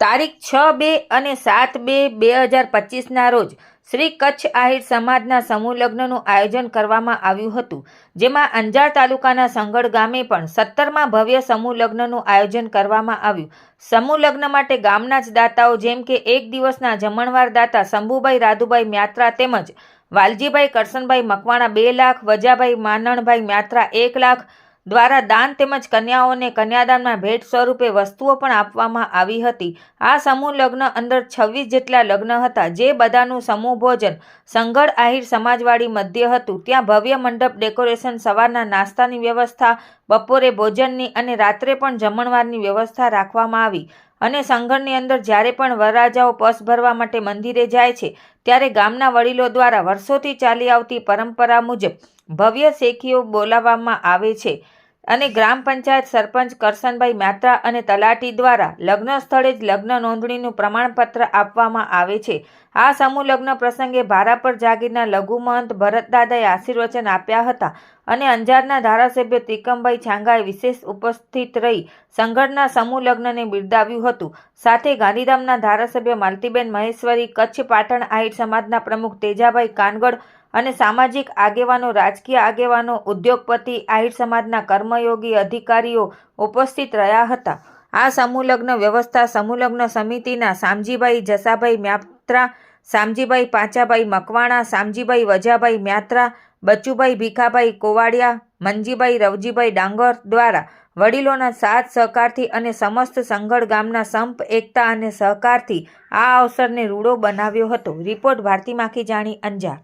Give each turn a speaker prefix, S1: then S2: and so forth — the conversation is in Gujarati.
S1: તારીખ 6-2 અને 7-2-2025ના રોજ શ્રી કચ્છ આહિર સમાજના સમૂહ લગ્નનું આયોજન કરવામાં આવ્યું હતું, જેમાં અંજાર તાલુકાના સંગડ ગામે પણ 17મા ભવ્ય સમૂહ લગ્નનું આયોજન કરવામાં આવ્યું. સમૂહ લગ્ન માટે ગામના જ દાતાઓ જેમ કે એક દિવસના જમણવાર દાતા શંભુભાઈ રાધુભાઈ મ્યાત્રા તેમજ વાલજીભાઈ કરશનભાઈ મકવાણા 2 લાખ, વજાભાઈ માનણભાઈ મ્યાત્રા 1 લાખ દ્વારા દાન તેમજ કન્યાઓને કન્યાદાનમાં ભેટ સ્વરૂપે વસ્તુઓ પણ આપવામાં આવી હતી. આ સમૂહ લગ્ન અંદર 26 જેટલા લગ્ન હતા, જે બધાનું સમૂહ ભોજન સંગડ આહિર સમાજવાડી મધ્ય હતું. ત્યાં ભવ્ય મંડપ ડેકોરેશન, સવારના નાસ્તાની વ્યવસ્થા, બપોરે ભોજનની અને રાત્રે પણ જમણવારની વ્યવસ્થા રાખવામાં આવી. અને સંગડની અંદર જ્યારે પણ વરરાજાઓ પસ ભરવા માટે મંદિરે જાય છે, ત્યારે ગામના વડીલો દ્વારા વર્ષોથી ચાલી આવતી પરંપરા મુજબ ભવ્ય શેખીઓ બોલાવવામાં આવે છે અને ગ્રામ પંચાયત સરપંચ કરશનભાઈ મ્યાત્રા અને તલાટી દ્વારા લગ્ન સ્થળે જ લગ્ન નોંધણીનું પ્રમાણપત્ર આપવામાં આવે છે. આ સમૂહ લગ્ન પ્રસંગે ભારાપર જાગીરના લઘુમહંત ભરતદાદાએ આશીર્વચન આપ્યા હતા અને અંજારના ધારાસભ્ય ત્રિકમભાઈ છાંગાએ વિશેષ ઉપસ્થિત રહી સંગડના સમૂહ લગ્નને બિરદાવ્યું હતું. સાથે ગાંધીધામના ધારાસભ્ય માલતીબેન મહેશ્વરી, કચ્છ પાટણ આહિર સમાજના પ્રમુખ તેજાભાઈ કાનગડ અને સામાજિક આગેવાનો, રાજકીય આગેવાનો, ઉદ્યોગપતિ, આહિર સમાજના કર્મયોગી અધિકારીઓ ઉપસ્થિત રહ્યા હતા. આ સમૂહ લગ્ન વ્યવસ્થા સમૂહ લગ્ન સમિતિના શામજીભાઈ જસાભાઈ મ્યાત્રા, શામજીભાઈ પાંચાભાઈ મકવાણા, શામજીભાઈ વજાભાઈ મ્યાત્રા, બચુભાઈ ભીખાભાઈ કોવાડિયા, મંજીભાઈ રવજીભાઈ ડાંગર દ્વારા વડીલોના સાથ સહકારથી અને સમસ્ત સંગડ ગામના સંપ, એકતા અને સહકારથી આ અવસરને રૂડો બનાવ્યો હતો. રિપોર્ટ ભારતી માખીજાણી, અંજાર.